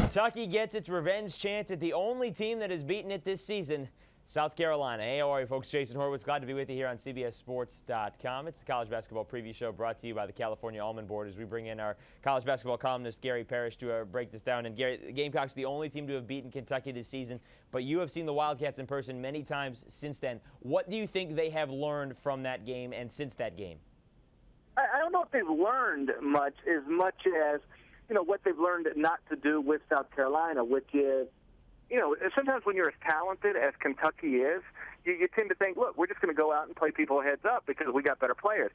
Kentucky gets its revenge chance at the only team that has beaten it this season, South Carolina. Hey, how are you, folks? Jason Horowitz, glad to be with you here on CBSSports.com. It's the college basketball preview show brought to you by the California Almond Board as we bring in our college basketball columnist, Garry Parrish, to break this down. And Garry, the Gamecocks are the only team to have beaten Kentucky this season, but you have seen the Wildcats in person many times since then. What do you think they have learned from that game and since that game? I don't know if they've learned much as, what they've learned not to do with South Carolina, which is, sometimes when you're as talented as Kentucky is, you tend to think, look, we're just going to go out and play people heads up because we got better players.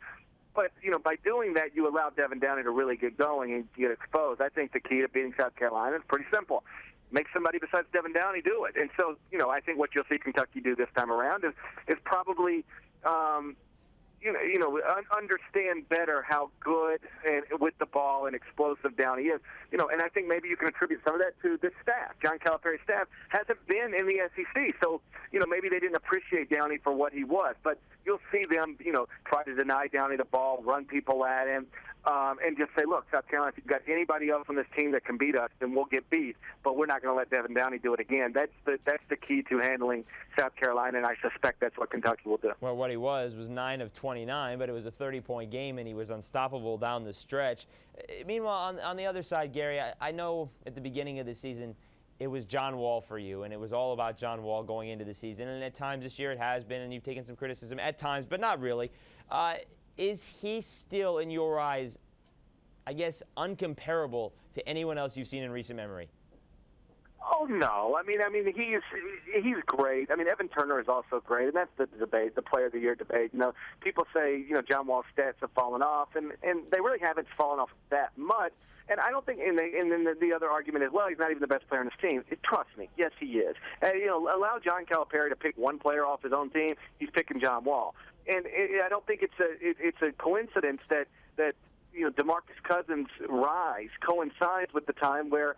But, by doing that, you allow Devin Downey to really get going and get exposed. I think the key to beating South Carolina is pretty simple. Make somebody besides Devin Downey do it. And so, I think what you'll see Kentucky do this time around is probably understand better how good and with the ball and explosive Downey is. And I think maybe you can attribute some of that to the staff. John Calipari's staff hasn't been in the SEC, so maybe they didn't appreciate Downey for what he was. But you'll see them, try to deny Downey the ball, run people at him, and just say, look, South Carolina, if you've got anybody else on this team that can beat us, then we'll get beat. But we're not going to let Devin Downey do it again. That's the key to handling South Carolina, and I suspect that's what Kentucky will do. Well, what he was 9 of 29, but it was a 30-point game, and he was unstoppable down the stretch. Meanwhile, on the other side, Garry, I know at the beginning of the season it was John Wall for you, and it was all about John Wall going into the season. And at times this year it has been, and you've taken some criticism at times, but not really. Is he still, in your eyes, I guess, uncomparable to anyone else you've seen in recent memory? Oh, no. I mean, he's great. I mean, Evan Turner is also great, and that's the debate, the Player of the Year debate. People say, John Wall's stats have fallen off, and they really haven't fallen off that much. And I don't think, and then the other argument is, well, he's not even the best player on his team. Trust me, yes, he is. And, allow John Calipari to pick one player off his own team. He's picking John Wall. And I don't think it's a coincidence that DeMarcus Cousins' rise coincides with the time where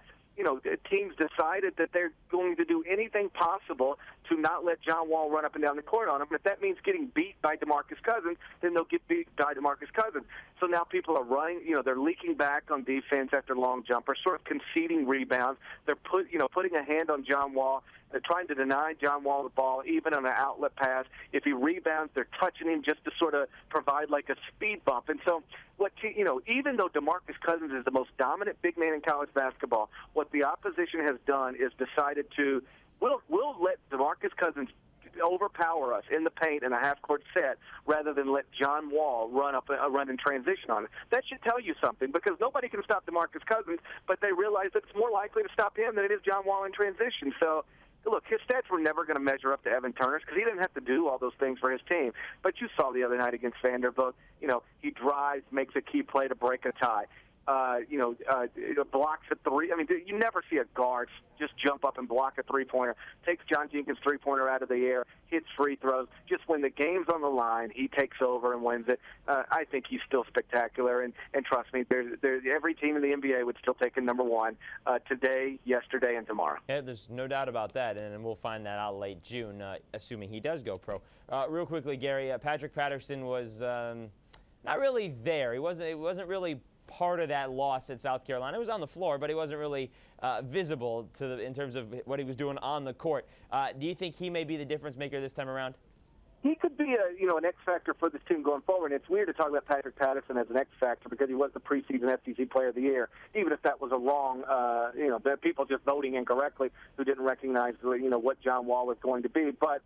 teams decided that they're going to do anything possible to not let John Wall run up and down the court on him. If that means getting beat by DeMarcus Cousins, then they'll get beat by DeMarcus Cousins. So now people are running, they're leaking back on defense after long jumpers, sort of conceding rebounds. They're putting a hand on John Wall. They're trying to deny John Wall the ball, even on an outlet pass. If he rebounds, they're touching him just to sort of provide like a speed bump. And so, even though DeMarcus Cousins is the most dominant big man in college basketball, what the opposition has done is decided to, we'll let DeMarcus Cousins overpower us in the paint in a half-court set rather than let John Wall run in transition on it. That should tell you something, because nobody can stop DeMarcus Cousins, but they realize that it's more likely to stop him than it is John Wall in transition. So, look, his stats were never going to measure up to Evan Turner's because he didn't have to do all those things for his team. But you saw the other night against Vanderbilt, he drives, makes a key play to break a tie. Blocks a three. I mean, you never see a guard just jump up and block a three-pointer. Takes John Jenkins' three-pointer out of the air, hits free throws. Just when the game's on the line, he takes over and wins it. I think he's still spectacular. And trust me, every team in the NBA would still take him number one today, yesterday, and tomorrow. Yeah, there's no doubt about that, and we'll find that out late June, assuming he does go pro. Real quickly, Garry, Patrick Patterson was not really there. It wasn't really part of that loss at South Carolina. It was on the floor, but he wasn't really visible in terms of what he was doing on the court. Do you think he may be the difference maker this time around? He could be an X factor for this team going forward. And it's weird to talk about Patrick Patterson as an X factor because he was the preseason SEC Player of the Year. Even if that was a wrong, the people just voting incorrectly who didn't recognize what John Wall was going to be. But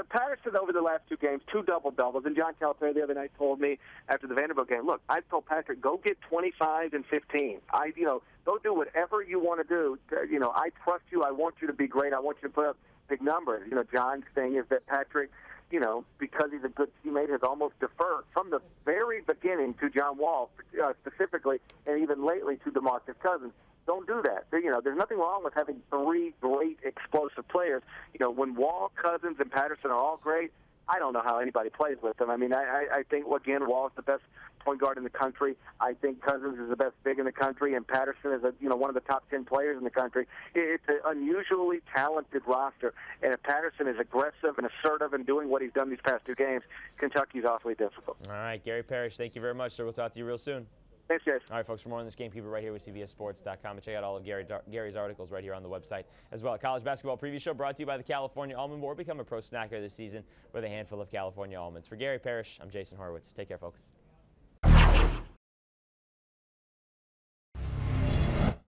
Patterson over the last two games, 2 double-doubles, and John Calipari the other night told me after the Vanderbilt game, look, I told Patrick, go get 25 and 15. Go do whatever you want to do. I trust you. I want you to be great. I want you to put up big numbers. John's thing is that Patrick, because he's a good teammate, has almost deferred from the very beginning to John Wall specifically, and even lately to DeMarcus Cousins. Don't do that. There's nothing wrong with having 3 great explosive players. When Wall, Cousins, and Patterson are all great, I don't know how anybody plays with them. I mean, I think, again, Wall is the best point guard in the country. I think Cousins is the best big in the country, and Patterson is one of the top 10 players in the country. It's an unusually talented roster, and if Patterson is aggressive and assertive and doing what he's done these past 2 games, Kentucky's awfully difficult. All right, Garry Parrish, thank you very much, sir. We'll talk to you real soon. Thanks, guys. All right, folks, for more on this game, keep it right here with CBSSports.com and check out all of Gary's articles right here on the website as well. College basketball preview show brought to you by the California Almond Board. Become a pro snacker this season with a handful of California almonds. For Garry, Parrish, I'm Jason Horowitz. Take care, folks.